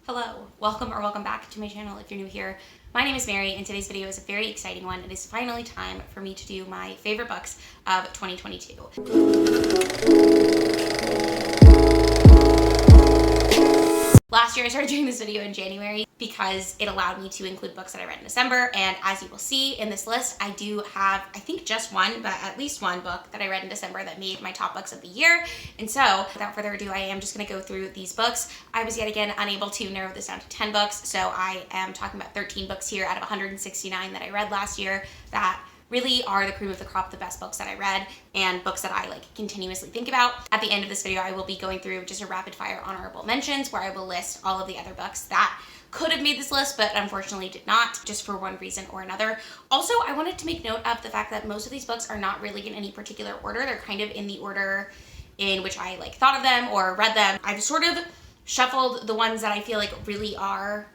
Hello, welcome or welcome back to my channel if you're new here. My name is Mary and today's video is a very exciting one. It is finally time for me to do my favorite books of 2022. Last year I started doing this video in January because it allowed me to include books that I read in December, and as you will see in this list, I do have, I think just one, but at least one book that I read in December that made my top books of the year. And so without further ado, I am just going to go through these books. I was yet again unable to narrow this down to 10 books, so I am talking about 13 books here out of 169 that I read last year that really are the cream of the crop, the best books that I read and books that I continuously think about. At the end of this video, I will be going through just a rapid fire honorable mentions where I will list all of the other books that could have made this list, but unfortunately did not, just for one reason or another. Also, I wanted to make note of the fact that most of these books are not really in any particular order. They're kind of in the order in which I thought of them or read them. I've sort of shuffled the ones that I feel like really are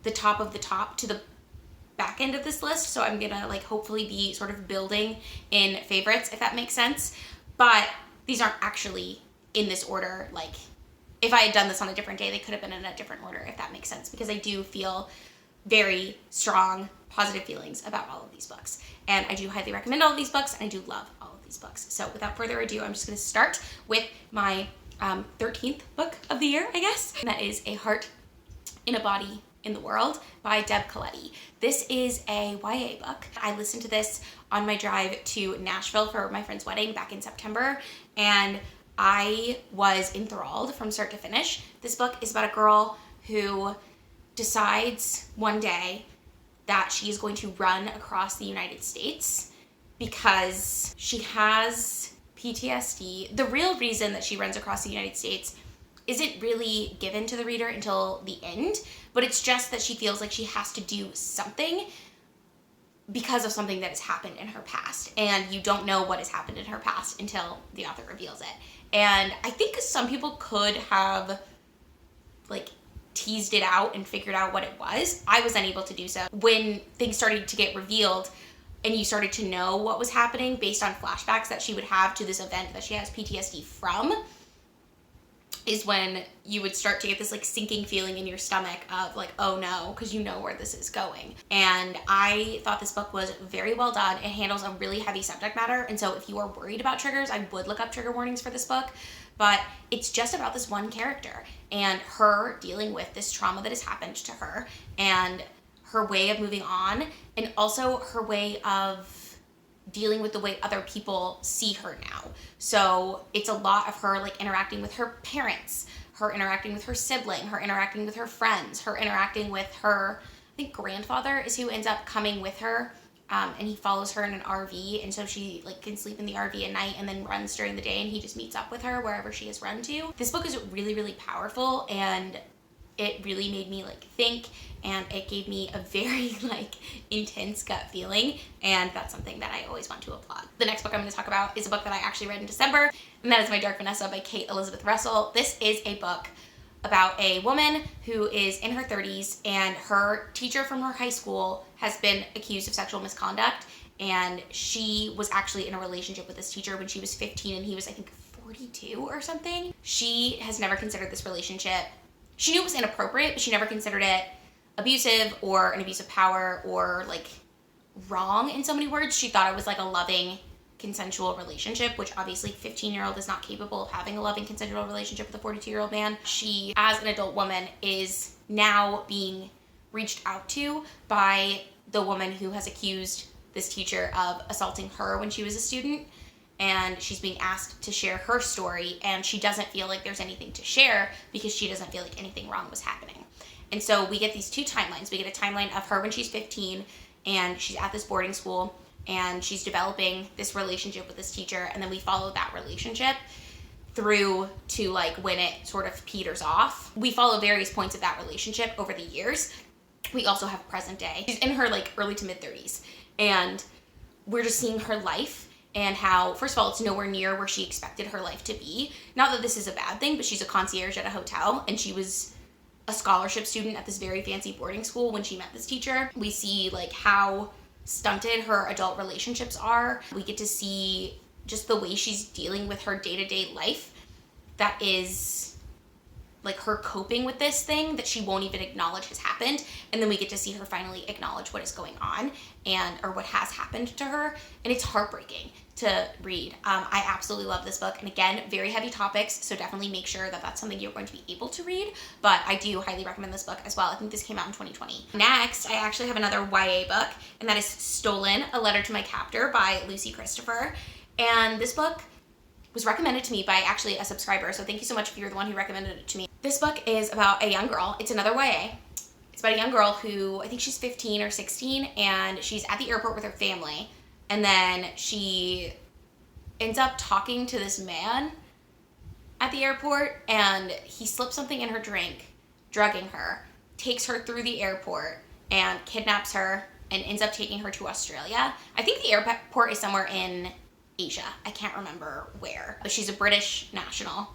the top of the top to the back end of this list, so I'm gonna hopefully be sort of building in favorites, if that makes sense. But these aren't actually in this order. If I had done this on a different day, they could have been in a different order, if that makes sense, because I do feel very strong positive feelings about all of these books, and I do highly recommend all of these books, and I do love all of these books. So without further ado, I'm just going to start with my 13th book of the year, I guess, and that is A Heart in a Body in the World by Deb Coletti. This is a YA book. I listened to this on my drive to Nashville for my friend's wedding back in September, and I was enthralled from start to finish. This book is about a girl who decides one day that she is going to run across the United States because she has PTSD. The real reason that she runs across the United States isn't really given to the reader until the end, but it's just that she feels like she has to do something because of something that has happened in her past, and you don't know what has happened in her past until the author reveals it. And I think some people could have teased it out and figured out what it was. I was unable to do so. When things started to get revealed and you started to know what was happening based on flashbacks that she would have to this event that she has PTSD from, is when you would start to get this sinking feeling in your stomach of oh no, because you know where this is going. And I thought this book was very well done. It handles a really heavy subject matter, and so if you are worried about triggers, I would look up trigger warnings for this book. But it's just about this one character and her dealing with this trauma that has happened to her and her way of moving on, and also her way of dealing with the way other people see her now. So it's a lot of her interacting with her parents, her interacting with her sibling, her interacting with her friends, her interacting with her, I think grandfather is who ends up coming with her, and he follows her in an RV, and so she can sleep in the RV at night and then runs during the day, and he just meets up with her wherever she has run to. This book is really, really powerful, and it really made me think, and it gave me a very intense gut feeling, and that's something that I always want to applaud. The next book I'm going to talk about is a book that I actually read in December, and that is my Dark Vanessa by Kate Elizabeth Russell. This is a book about a woman who is in her 30s, and her teacher from her high school has been accused of sexual misconduct, and she was actually in a relationship with this teacher when she was 15 and he was, I think, 42 or something. She has never considered this relationship. She knew it was inappropriate, but she never considered it abusive or an abuse of power or wrong in so many words. She thought it was a loving, consensual relationship, which obviously 15-year-old is not capable of having a loving, consensual relationship with a 42-year-old man. She, as an adult woman, is now being reached out to by the woman who has accused this teacher of assaulting her when she was a student. And she's being asked to share her story, and she doesn't feel like there's anything to share because she doesn't feel like anything wrong was happening. And so we get these two timelines. We get a timeline of her when she's 15 and she's at this boarding school and she's developing this relationship with this teacher, and then we follow that relationship through to when it sort of peters off. We follow various points of that relationship over the years. We also have present day. She's in her early to mid 30s, and we're just seeing her life and how, first of all, it's nowhere near where she expected her life to be. Not that this is a bad thing, but she's a concierge at a hotel, and she was a scholarship student at this very fancy boarding school when she met this teacher. We see how stunted her adult relationships are. We get to see just the way she's dealing with her day-to-day life that is like her coping with this thing that she won't even acknowledge has happened, and then we get to see her finally acknowledge what is going on or what has happened to her, and it's heartbreaking to read. I absolutely love this book, and again, very heavy topics, so definitely make sure that that's something you're going to be able to read, but I do highly recommend this book as well. I think this came out in 2020. Next, I actually have another YA book, and that is Stolen, A Letter to My Captor by Lucy Christopher, and this book was recommended to me by actually a subscriber, so thank you so much if you're the one who recommended it to me. This book is about a young girl. It's another YA. It's about a young girl who, I think she's 15 or 16, and she's at the airport with her family, and then she ends up talking to this man at the airport, and he slips something in her drink, drugging her, takes her through the airport, and kidnaps her, and ends up taking her to Australia. I think the airport is somewhere in Asia. I can't remember where, but she's a British national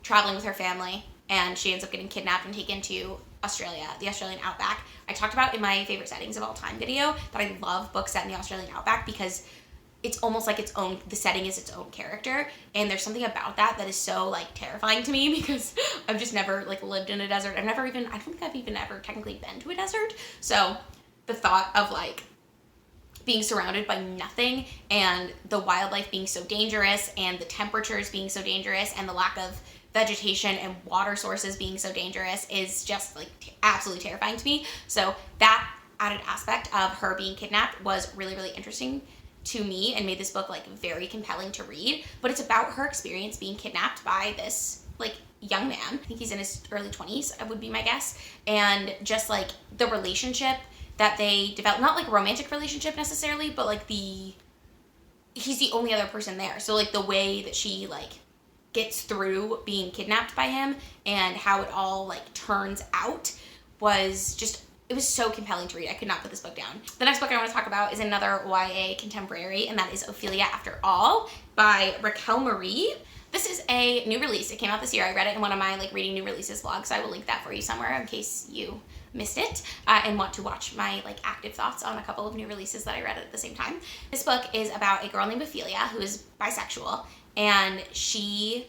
traveling with her family, and she ends up getting kidnapped and taken to Australia, the Australian outback. I talked about in my favorite settings of all time video that I love books set in the Australian outback because it's almost like the setting is its own character, and there's something about that is so like terrifying to me because I've just never like lived in a desert. I don't think I've even ever technically been to a desert, so the thought of like being surrounded by nothing and the wildlife being so dangerous and the temperatures being so dangerous and the lack of vegetation and water sources being so dangerous is just like absolutely terrifying to me. So that added aspect of her being kidnapped was really, really interesting to me and made this book like very compelling to read. But it's about her experience being kidnapped by this like young man. I think he's in his early 20s, would be my guess. And just like the relationship that they develop, not like a romantic relationship necessarily, but like he's the only other person there. So like the way that she like gets through being kidnapped by him and how it all like turns out was just, it was so compelling to read. I could not put this book down. The next book I want to talk about is another YA contemporary, and that is Ophelia After All by Raquel Marie. This is a new release. It came out this year. I read it in one of my like reading new releases vlogs, so I will link that for you somewhere in case you missed it and want to watch my like active thoughts on a couple of new releases that I read at the same time. This book is about a girl named Ophelia who is bisexual, and she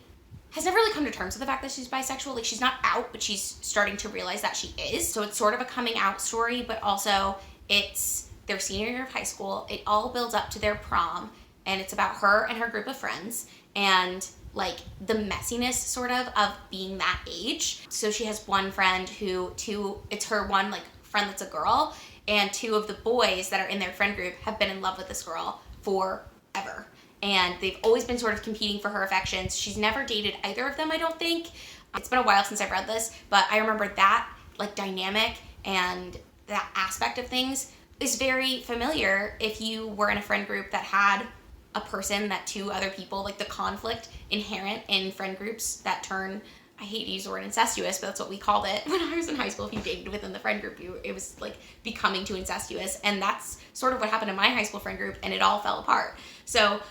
has never really come to terms with the fact that she's bisexual. Like, she's not out, but she's starting to realize that she is. So it's sort of a coming out story, but also it's their senior year of high school. It all builds up to their prom, and it's about her and her group of friends and like the messiness sort of being that age. So she has one friend it's her one like friend that's a girl, and two of the boys that are in their friend group have been in love with this girl forever. And they've always been sort of competing for her affections. She's never dated either of them, I don't think. It's been a while since I've read this, but I remember that like dynamic and that aspect of things is very familiar if you were in a friend group that had a person that two other people, like the conflict inherent in friend groups that turn, I hate to use the word incestuous, but that's what we called it when I was in high school. If you dated within the friend group, it was like becoming too incestuous. And that's sort of what happened in my high school friend group, and it all fell apart. So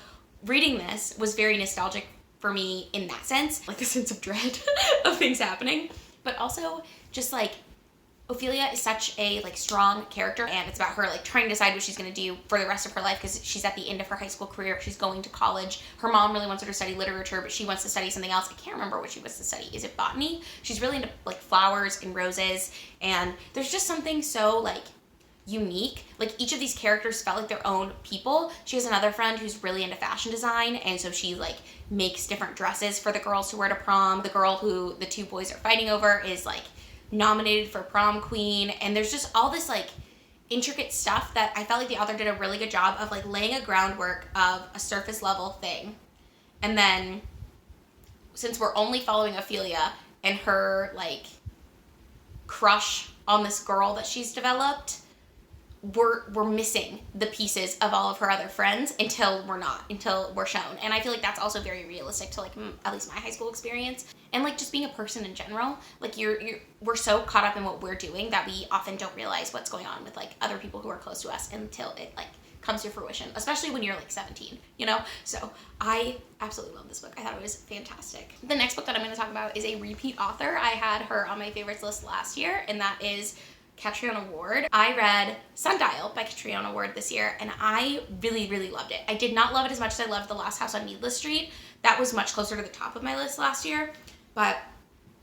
reading this was very nostalgic for me in that sense, like the sense of dread of things happening, but also just like Ophelia is such a like strong character, and it's about her like trying to decide what she's going to do for the rest of her life because she's at the end of her high school career. She's going to college. Her mom really wants her to study literature, but she wants to study something else. I can't remember what she wants to study. Is it botany? She's really into like flowers and roses, and there's just something so like unique. Like each of these characters felt like their own people. She has another friend who's really into fashion design, and so she like makes different dresses for the girls to wear to prom. The girl who the two boys are fighting over is like nominated for prom queen, and there's just all this like intricate stuff that I felt like the author did a really good job of like laying a groundwork of a surface level thing. And then since we're only following Ophelia and her like crush on this girl that she's developed, we're missing the pieces of all of her other friends until we're shown. And I feel like that's also very realistic to like at least my high school experience, and like just being a person in general. Like we're so caught up in what we're doing that we often don't realize what's going on with like other people who are close to us until it like comes to fruition, especially when you're like 17, you know? So I absolutely love this book. I thought it was fantastic. The next book that I'm going to talk about is a repeat author. I had her on my favorites list last year, and that is Catriona Ward. I read Sundial by Catriona Ward this year, and I really, really loved it. I did not love it as much as I loved The Last House on Needless Street. That was much closer to the top of my list last year, but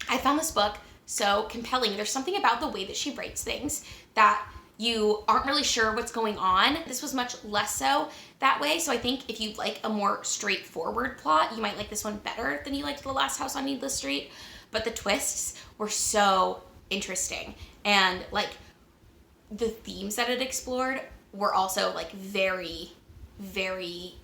I found this book so compelling. There's something about the way that she writes things that you aren't really sure what's going on. This was much less so that way. So I think if you like a more straightforward plot, you might like this one better than you liked The Last House on Needless Street. But the twists were so interesting. And like the themes that it explored were also like very, very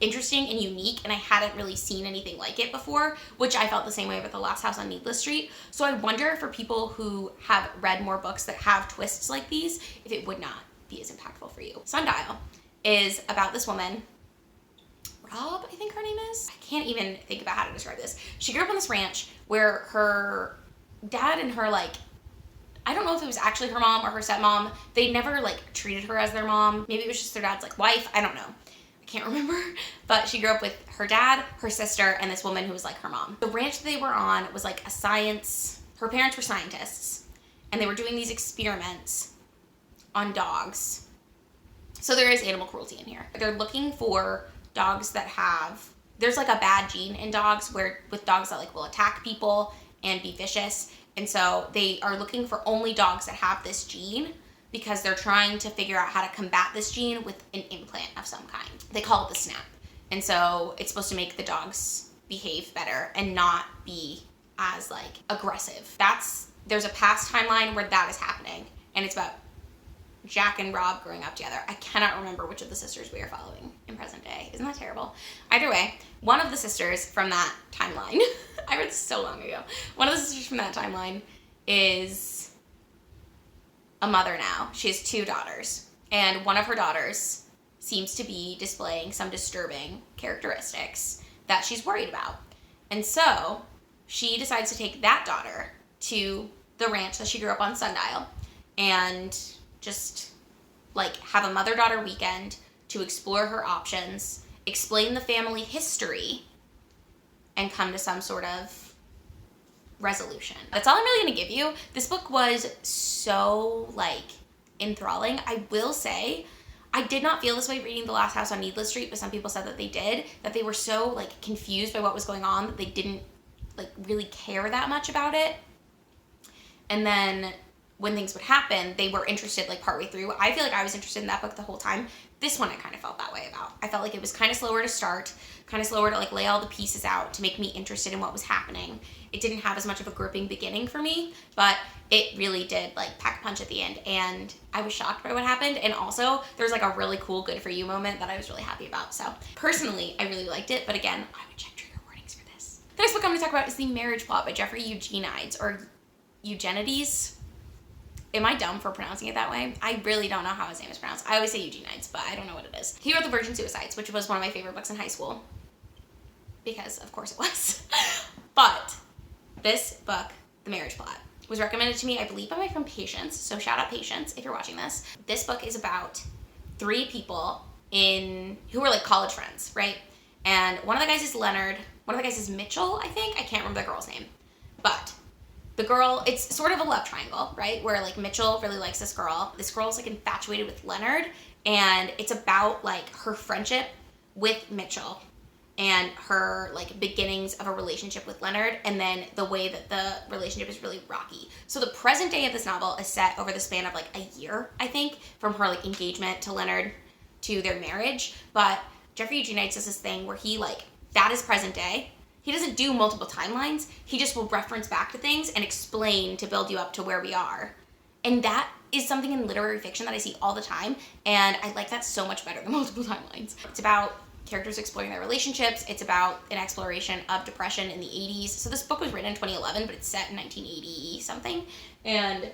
interesting and unique, and I hadn't really seen anything like it before, which I felt the same way with The Last House on Needless Street. So I wonder, for people who have read more books that have twists like these, if it would not be as impactful for you. Sundial is about this woman, Rob, I think her name is. I can't even think about how to describe this. She grew up on this ranch where her dad and her, like, I don't know if it was actually her mom or her stepmom. They never like treated her as their mom. Maybe it was just their dad's like wife. I don't know. I can't remember. But she grew up with her dad, her sister, and this woman who was like her mom. The ranch that they were on was like a science, her parents were scientists, and they were doing these experiments on dogs. So there is animal cruelty in here. They're looking for dogs that have, there's like a bad gene in dogs where with dogs that like will attack people and be vicious. And so they are looking for only dogs that have this gene because they're trying to figure out how to combat this gene with an implant of some kind. They call it the snap. And so it's supposed to make the dogs behave better and not be as like aggressive. There's a past timeline where that is happening, and it's about Jack and Rob growing up together. I cannot remember which of the sisters we are following in present day. Isn't that terrible? Either way, one of the sisters from that timeline, I read this so long ago. One of the sisters from that timeline is a mother now. She has 2 daughters, and one of her daughters seems to be displaying some disturbing characteristics that she's worried about. And so she decides to take that daughter to the ranch that she grew up on, Sundial, and just like have a mother-daughter weekend to explore her options, explain the family history, and come to some sort of resolution. That's all I'm really gonna give you. This book was so like enthralling. I will say, I did not feel this way reading The Last House on Needless Street, but some people said that they did, that they were so like confused by what was going on that they didn't like really care that much about it. And then when things would happen, they were interested like partway through. I feel like I was interested in that book the whole time. This one I kind of felt that way about. I felt like it was kind of slower to start, kind of slower to like lay all the pieces out to make me interested in what was happening. It didn't have as much of a gripping beginning for me, but it really did like pack a punch at the end, and I was shocked by what happened. And also there's like a really cool good for you moment that I was really happy about. So personally, I really liked it, but again, I would check trigger warnings for this. The next book I'm going to talk about is The Marriage Plot by Jeffrey Eugenides, or Eugenides. Am I dumb for pronouncing it that way? I really don't know how his name is pronounced. I always say Eugenides, but I don't know what it is. He wrote The Virgin Suicides, which was one of my favorite books in high school, because of course it was. But this book, The Marriage Plot, was recommended to me, I believe, by my friend Patience. So shout out Patience if you're watching this. This book is about 3 people who are like college friends, right? And one of the guys is Leonard. One of the guys is Mitchell, I think. I can't remember the girl's name. But the girl, it's sort of a love triangle, right? Where like Mitchell really likes this girl. This girl's like infatuated with Leonard, and it's about like her friendship with Mitchell and her like beginnings of a relationship with Leonard, and then the way that the relationship is really rocky. So the present day of this novel is set over the span of like a year, I think, from her like engagement to Leonard to their marriage. But Jeffrey Eugenides does this thing where he like, that is present day. He doesn't do multiple timelines. He just will reference back to things and explain to build you up to where we are. And that is something in literary fiction that I see all the time, and I like that so much better than multiple timelines. It's about characters exploring their relationships. It's about an exploration of depression in the 80s. So this book was written in 2011, but it's set in 1980 something. And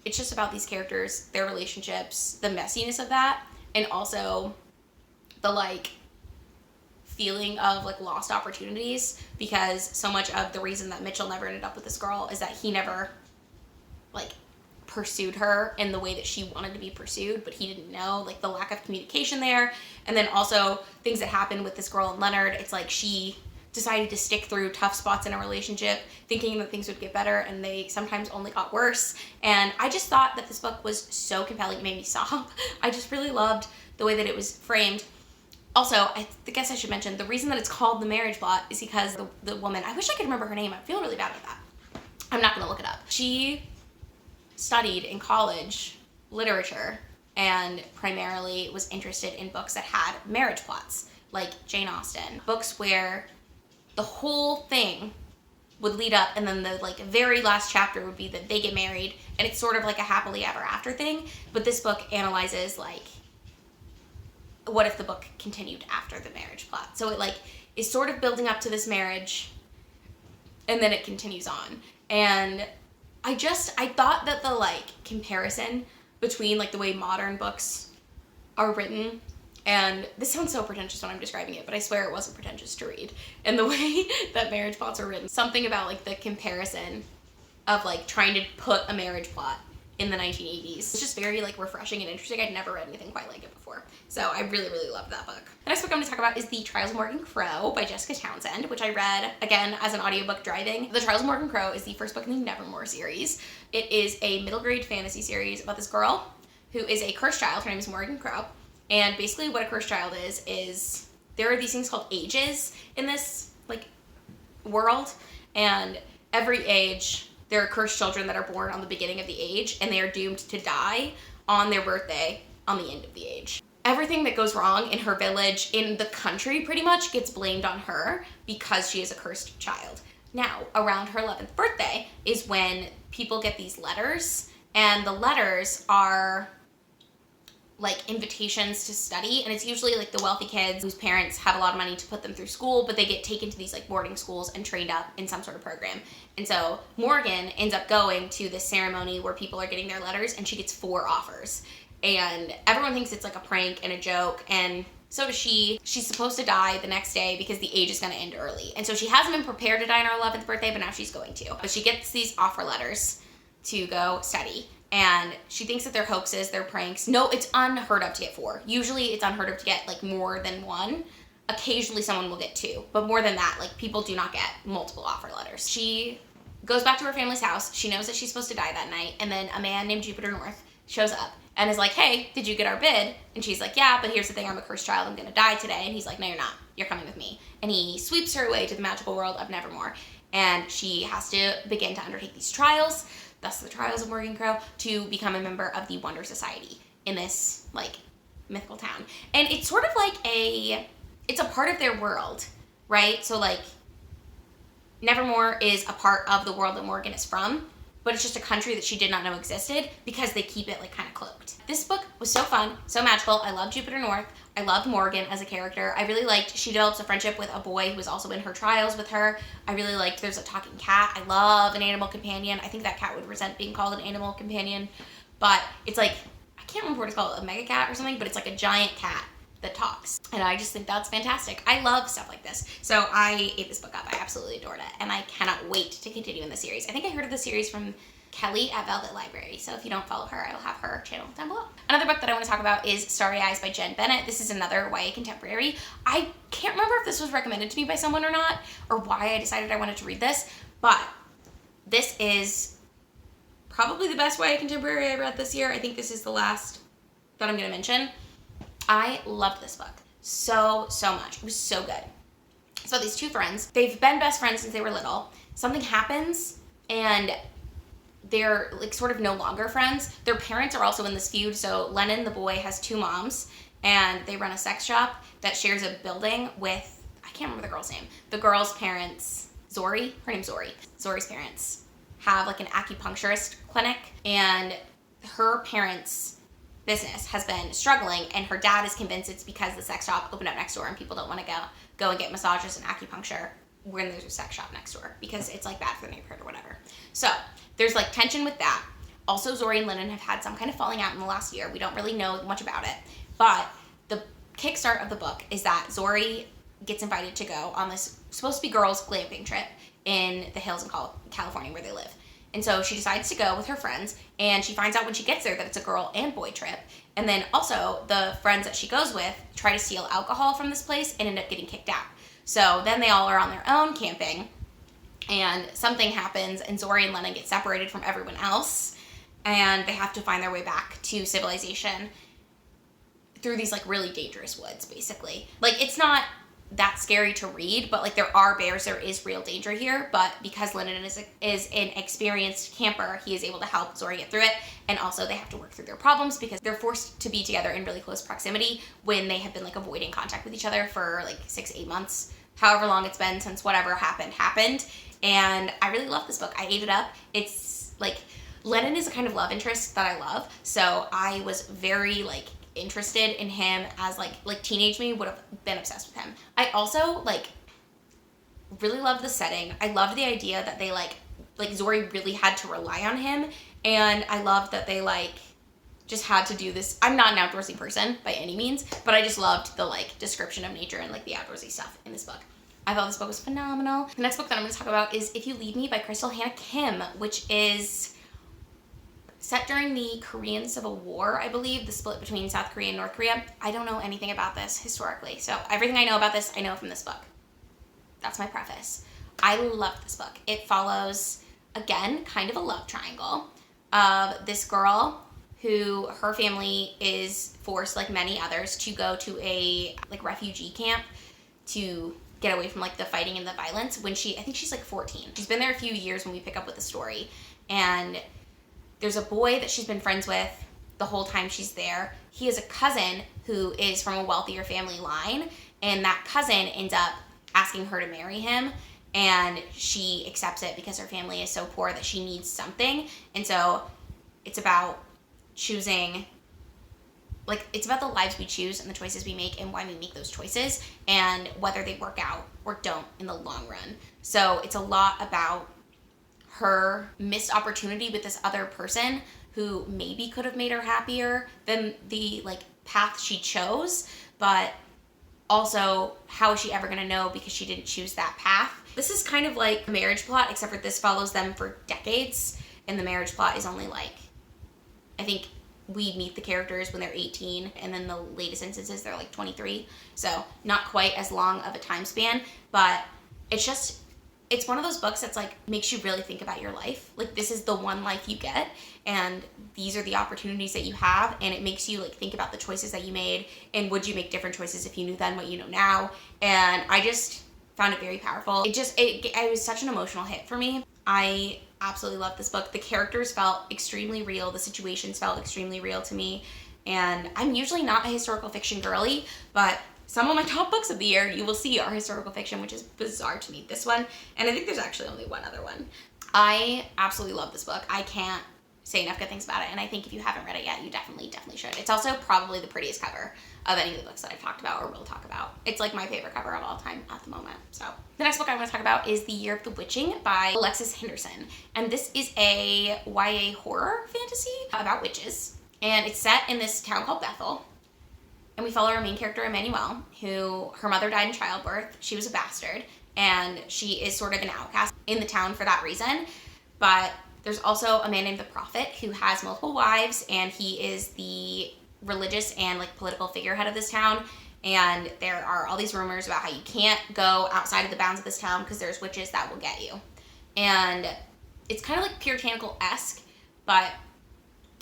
it's just about these characters, their relationships, the messiness of that, and also the like feeling of like lost opportunities, because so much of the reason that Mitchell never ended up with this girl is that he never like pursued her in the way that she wanted to be pursued, but he didn't know, like the lack of communication there. And then also things that happened with this girl and Leonard, it's like she decided to stick through tough spots in a relationship thinking that things would get better, and they sometimes only got worse. And I just thought that this book was so compelling, it made me sob. I just really loved the way that it was framed. Also, I guess I should mention, the reason that it's called The Marriage Plot is because the woman, I wish I could remember her name, I'm feeling really bad about that. I'm not gonna look it up. She studied in college literature and primarily was interested in books that had marriage plots, like Jane Austen. Books where the whole thing would lead up and then the like very last chapter would be that they get married and it's sort of like a happily ever after thing. But this book analyzes like, what if the book continued after the marriage plot? So it like is sort of building up to this marriage and then it continues on. And I thought that the like comparison between like the way modern books are written, and this sounds so pretentious when I'm describing it, but I swear it wasn't pretentious to read, and the way that marriage plots are written, something about like the comparison of like trying to put a marriage plot in the 1980s. It's just very like refreshing and interesting. I'd never read anything quite like it before. So I really, really loved that book. The next book I'm gonna talk about is The Trials of Morgan Crow by Jessica Townsend, which I read, again, as an audiobook driving. The Trials of Morgan Crow is the first book in the Nevermore series. It is a middle grade fantasy series about this girl who is a cursed child. Her name is Morgan Crow. And basically what a cursed child is there are these things called ages in this like world, and every age there are cursed children that are born on the beginning of the age, and they are doomed to die on their birthday on the end of the age. Everything that goes wrong in her village, in the country pretty much, gets blamed on her because she is a cursed child. Now, around her 11th birthday is when people get these letters, and the letters are like invitations to study, and it's usually like the wealthy kids whose parents have a lot of money to put them through school, but they get taken to these like boarding schools and trained up in some sort of program. And so Morgan ends up going to this ceremony where people are getting their letters, and she gets 4 offers. And everyone thinks it's like a prank and a joke, and so does she. She's supposed to die the next day because the age is going to end early. And so she hasn't been prepared to die on her 11th birthday, but now she's going to. But she gets these offer letters to go study. And she thinks that they're hoaxes, they're pranks. No, it's unheard of to get 4. Usually it's unheard of to get like more than 1. Occasionally someone will get 2, but more than that, like people do not get multiple offer letters. She goes back to her family's house. She knows that she's supposed to die that night. And then a man named Jupiter North shows up and is like, hey, did you get our bid? And she's like, yeah, but here's the thing, I'm a cursed child, I'm gonna die today. And he's like, no, you're not, you're coming with me. And he sweeps her away to the magical world of Nevermore. And she has to begin to undertake these trials, thus the Trials of Morgan Crow, to become a member of the Wonder Society in this like mythical town. And it's sort of like it's a part of their world, right? So like Nevermore is a part of the world that Morgan is from, but it's just a country that she did not know existed because they keep it like kind of cloaked. This book was so fun, so magical. I love Jupiter North. I loved Morgan as a character. I really liked, she develops a friendship with a boy who was also in her trials with her. I really liked, there's a talking cat. I love an animal companion. I think that cat would resent being called an animal companion, but it's like, I can't remember what it's called, a mega cat or something, but it's like a giant cat that talks. And I just think that's fantastic. I love stuff like this. So I ate this book up. I absolutely adored it. And I cannot wait to continue in the series. I think I heard of the series from Kelly at Velvet Library. So if you don't follow her, I will have her channel down below. Another book that I want to talk about is Starry Eyes by Jen Bennett. This is another YA contemporary. I can't remember if this was recommended to me by someone or not, or why I decided I wanted to read this, but this is probably the best YA contemporary I read this year. I think this is the last that I'm going to mention. I loved this book so much. It was so good. So these 2 friends, they've been best friends since they were little. Something happens and they're like sort of no longer friends. Their parents are also in this feud. So Lennon, the boy, has 2 moms, and they run a sex shop that shares a building with, I can't remember the girl's name. The girl's parents, Zori, her name's Zori. Zori's parents have like an acupuncturist clinic, and her parents' business has been struggling, and her dad is convinced it's because the sex shop opened up next door and people don't want to go and get massages and acupuncture when there's a sex shop next door because it's like bad for the neighborhood or whatever. So there's like tension with that. Also, Zori and Lennon have had some kind of falling out in the last year. We don't really know much about it, but the kickstart of the book is that Zori gets invited to go on this supposed to be girls' glamping trip in the hills in California where they live. And so she decides to go with her friends, and she finds out when she gets there that it's a girl and boy trip. And then also the friends that she goes with try to steal alcohol from this place and end up getting kicked out. So then they all are on their own camping, and something happens, and Zori and Lennon get separated from everyone else, and they have to find their way back to civilization through these like really dangerous woods, basically. Like, it's not that scary to read, but like there are bears, there is real danger here, but because Lennon is an experienced camper, he is able to help Zori get through it, and also they have to work through their problems because they're forced to be together in really close proximity when they have been like avoiding contact with each other for like 6-8 months, however long it's been since whatever happened. And I really love this book. I ate it up. It's like, Lennon is a kind of love interest that I love, so I was very like interested in him as like teenage me would have been obsessed with him. I also like really loved the setting. I loved the idea that they like Zori really had to rely on him, and I loved that they like just had to do this. I'm not an outdoorsy person by any means, but I just loved the like description of nature and like the outdoorsy stuff in this book. I thought this book was phenomenal. The next book that I'm going to talk about is If You Leave Me by Crystal Hannah Kim, which is set during the Korean Civil War, I believe, the split between South Korea and North Korea. I don't know anything about this historically, so everything I know about this, I know from this book. That's my preface. I love this book. It follows, again, kind of a love triangle of this girl who, her family is forced, like many others, to go to a like refugee camp to get away from like the fighting and the violence when I think she's like 14. She's been there a few years when we pick up with the story, and there's a boy that she's been friends with the whole time she's there. He is a cousin who is from a wealthier family line, and that cousin ends up asking her to marry him, and she accepts it because her family is so poor that she needs something. And so it's about choosing, like, it's about the lives we choose and the choices we make and why we make those choices and whether they work out or don't in the long run. So it's a lot about her missed opportunity with this other person who maybe could have made her happier than the like path she chose, but also how is she ever going to know because she didn't choose that path. This is kind of like a marriage plot, except for this follows them for decades, and the marriage plot is only like, I think we meet the characters when they're 18, and then the latest instances they're like 23, so not quite as long of a time span, but it's one of those books that's like makes you really think about your life. Like, this is the one life you get, and these are the opportunities that you have, and it makes you like think about the choices that you made, and would you make different choices if you knew then what you know now. And I just found it very powerful. It was such an emotional hit for me. I absolutely loved this book. The characters felt extremely real. The situations felt extremely real to me. And I'm usually not a historical fiction girly, but some of my top books of the year, you will see, are historical fiction, which is bizarre to me. This one, and I think there's actually only one other one. I absolutely love this book. I can't say enough good things about it, and I think if you haven't read it yet, you definitely should. It's also probably the prettiest cover of any of the books that I've talked about or will talk about. It's like my favorite cover of all time at the moment. So the next book I want to talk about is The Year of the Witching by Alexis Henderson, and this is a YA horror fantasy about witches, and it's set in this town called Bethel. And we follow our main character, Emmanuelle, who her mother died in childbirth. She was a bastard, and she is sort of an outcast in the town for that reason. But there's also a man named the Prophet who has multiple wives, and he is the religious and like political figurehead of this town. And there are all these rumors about how you can't go outside of the bounds of this town because there's witches that will get you. And it's kind of like puritanical-esque, but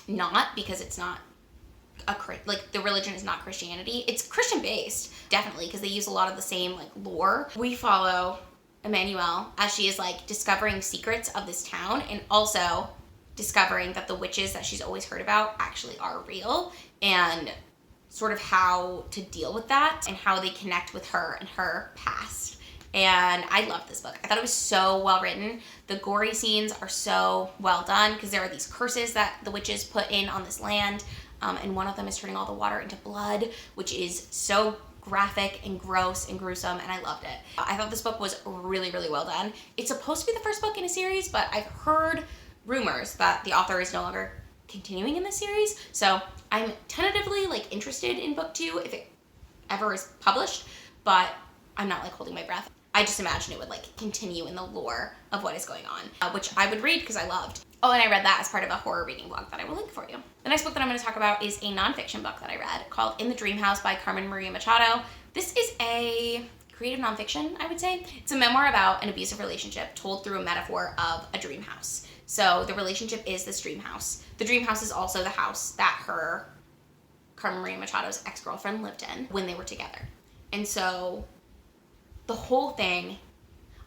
not, because it's not like the religion is not Christianity. It's Christian based, definitely, because they use a lot of the same like lore. We follow Emmanuelle as she is like discovering secrets of this town, and also discovering that the witches that she's always heard about actually are real, and sort of how to deal with that and how they connect with her and her past. And I love this book. I thought it was so well written. The gory scenes are so well done because there are these curses that the witches put in on this land. And one of them is turning all the water into blood, which is so graphic and gross and gruesome, and I loved it. I thought this book was really, really well done. It's supposed to be the first book in a series, but I've heard rumors that the author is no longer continuing in this series, so I'm tentatively like interested in book 2 if it ever is published, but I'm not like holding my breath. I just imagine it would like continue in the lore of what is going on, which I would read because I loved. Oh, and I read that as part of a horror reading blog that I will link for you. The next book that I'm going to talk about is a nonfiction book that I read called In the Dream House by Carmen Maria Machado. This is a creative nonfiction, I would say. It's a memoir about an abusive relationship told through a metaphor of a dream house. So the relationship is this dream house. The dream house is also the house that Carmen Maria Machado's ex-girlfriend lived in when they were together. And so the whole thing,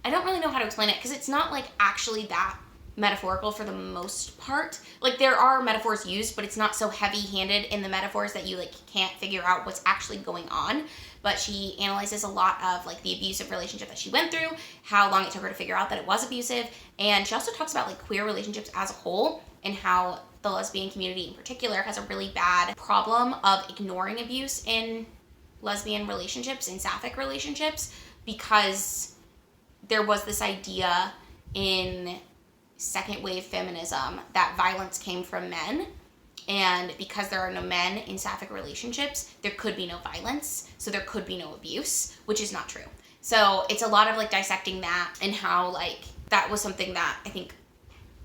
I don't really know how to explain it because it's not like actually that metaphorical for the most part. Like there are metaphors used, but it's not so heavy-handed in the metaphors that you like can't figure out what's actually going on. But she analyzes a lot of like the abusive relationship that she went through, how long it took her to figure out that it was abusive, and she also talks about like queer relationships as a whole and how the lesbian community in particular has a really bad problem of ignoring abuse in lesbian relationships, in sapphic relationships, because there was this idea in second wave feminism that violence came from men, and because there are no men in sapphic relationships, there could be no violence, so there could be no abuse, which is not true. So it's a lot of like dissecting that and how like that was something that I think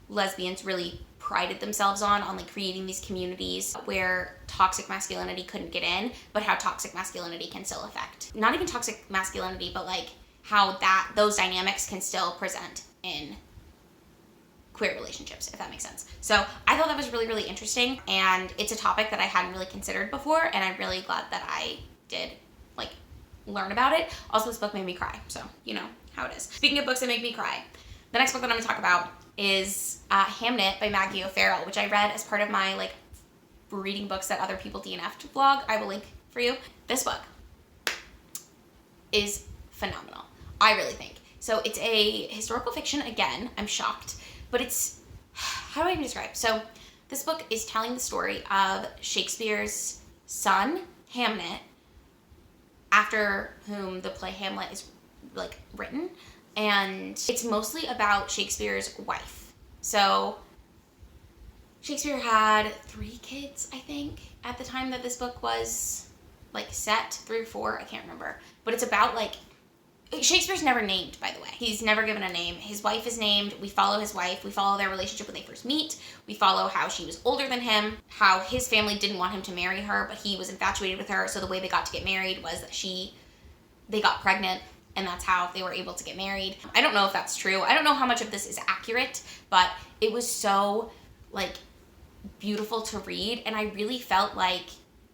lesbians really prided themselves on like creating these communities where toxic masculinity couldn't get in, but how toxic masculinity can still affect, not even toxic masculinity, but like how those dynamics can still present in queer relationships, if that makes sense. So I thought that was really, really interesting, and it's a topic that I hadn't really considered before, and I'm really glad that I did like learn about it. Also, this book made me cry, so you know how it is. Speaking of books that make me cry, the next book that I'm gonna talk about is Hamlet by Maggie O'Farrell, which I read as part of my like reading books that other people DNF'd vlog. I will link for you. This book is phenomenal, I really think. So it's a historical fiction again, I'm shocked, but it's, how do I even describe? So this book is telling the story of Shakespeare's son, Hamlet, after whom the play Hamlet is like written, and it's mostly about Shakespeare's wife. So Shakespeare had 3 kids, I think, at the time that this book was like set, 3 or 4, I can't remember. But it's about like, Shakespeare's never named, by the way. He's never given a name. His wife is named. We follow his wife. We follow their relationship when they first meet. We follow how she was older than him, how his family didn't want him to marry her, but he was infatuated with her. So the way they got to get married was that they got pregnant, and that's how they were able to get married. I don't know if that's true. I don't know how much of this is accurate, but it was so like beautiful to read, and I really felt like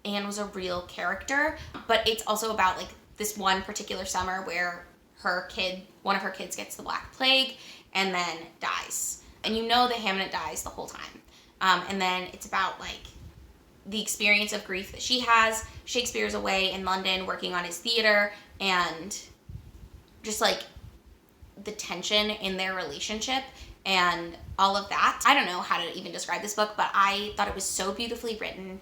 Anne was a real character. But it's also about like this one particular summer where one of her kids gets the Black Plague and then dies. And you know that Hamlet dies the whole time. And then it's about like the experience of grief that she has. Shakespeare's away in London working on his theater, and just like the tension in their relationship and all of that. I don't know how to even describe this book, but I thought it was so beautifully written,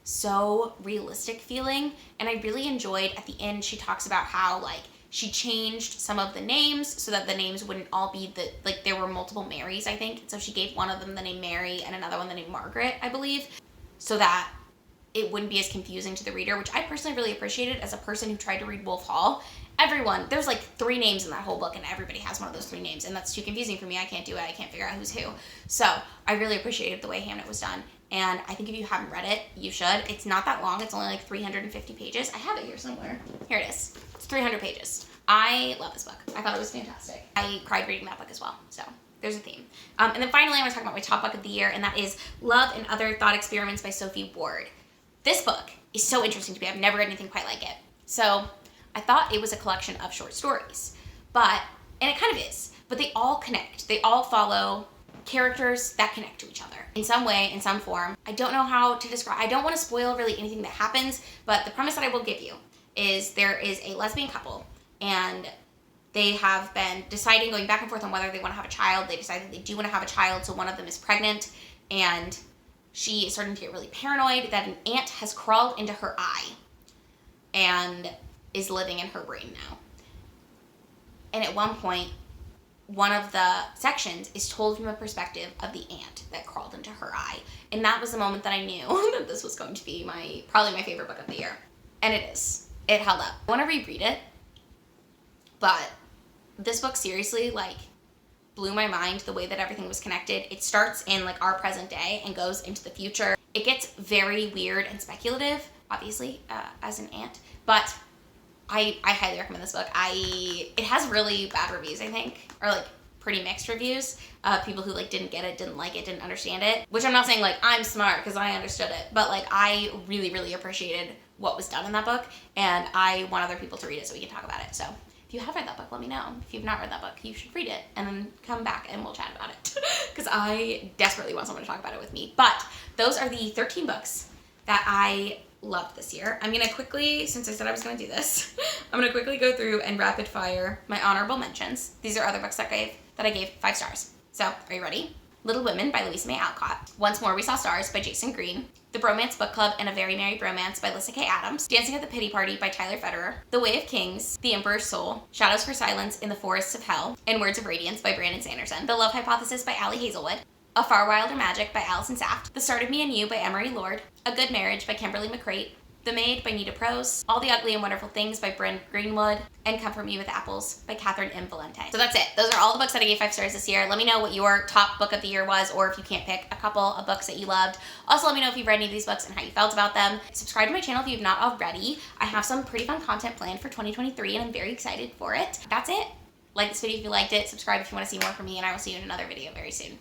so realistic feeling, and I really enjoyed at the end she talks about how like she changed some of the names so that the names wouldn't all be there were multiple Marys, I think. So she gave one of them the name Mary and another one the name Margaret, I believe, so that it wouldn't be as confusing to the reader, which I personally really appreciated as a person who tried to read Wolf Hall. There's like 3 names in that whole book, and everybody has one of those 3 names, and that's too confusing for me. I can't do it. I can't figure out who's who. So I really appreciated the way Hamlet was done, and I think if you haven't read it, you should. It's not that long. It's only like 350 pages. I have it here somewhere. Here it is. It's 300 pages. I love this book. I thought it was fantastic. I cried reading that book as well, so there's a theme. And then finally, I'm going to talk about my top book of the year, and that is Love and Other Thought Experiments by Sophie Ward. This book is so interesting to me. I've never read anything quite like it. So I thought it was a collection of short stories, and it kind of is, but they all connect. They all follow characters that connect to each other in some way, in some form. I don't know how to describe, I don't want to spoil really anything that happens, but the premise that I will give you is there is a lesbian couple, and they have been deciding, going back and forth on whether they want to have a child. They decided they do want to have a child, so one of them is pregnant, and she is starting to get really paranoid that an ant has crawled into her eye and is living in her brain now. And at one point, one of the sections is told from the perspective of the ant that crawled into her eye. And that was the moment that I knew that this was going to be probably my favorite book of the year. And it is. It held up. I want to reread it, but this book seriously, like, blew my mind the way that everything was connected. It starts in, like, our present day and goes into the future. It gets very weird and speculative, obviously, as an ant, but I highly recommend this book. It has really bad reviews, I think, or like pretty mixed reviews. People who like didn't get it, didn't like it, didn't understand it, which I'm not saying like I'm smart because I understood it, but like I really, really appreciated what was done in that book, and I want other people to read it so we can talk about it. So if If you have read that book, let me know. If you've not read that book, you should read it and then come back and we'll chat about it because I desperately want someone to talk about it with me. But those are the 13 books that I loved this year. I'm gonna quickly, since I said I was gonna do this, I'm gonna quickly go through and rapid fire my honorable mentions. These are other books that I gave 5 stars. So, are you ready? Little Women by Louisa May Alcott. Once More We Saw Stars by Jason Green. The Bromance Book Club and a Very Merry Bromance by Lyssa Kay Adams. Dancing at the Pity Party by Tyler Federer. The Way of Kings, The Emperor's Soul, Shadows for Silence in the Forests of Hell, and Words of Radiance by Brandon Sanderson. The Love Hypothesis by Ali Hazelwood. A Far Wilder Magic by Alison Saft. The Start of Me and You by Emery Lord. A Good Marriage by Kimberly McCrate. The Maid by Nita Prose, All the Ugly and Wonderful Things by Bryn Greenwood, and Comfort Me with Apples by Catherine M. Valente. So that's it. Those are all the books that I gave 5 stars this year. Let me know what your top book of the year was, or if you can't pick a couple of books that you loved. Also, let me know if you've read any of these books and how you felt about them. Subscribe to my channel if you've not already. I have some pretty fun content planned for 2023, and I'm very excited for it. That's it. Like this video if you liked it. Subscribe if you want to see more from me, and I will see you in another video very soon.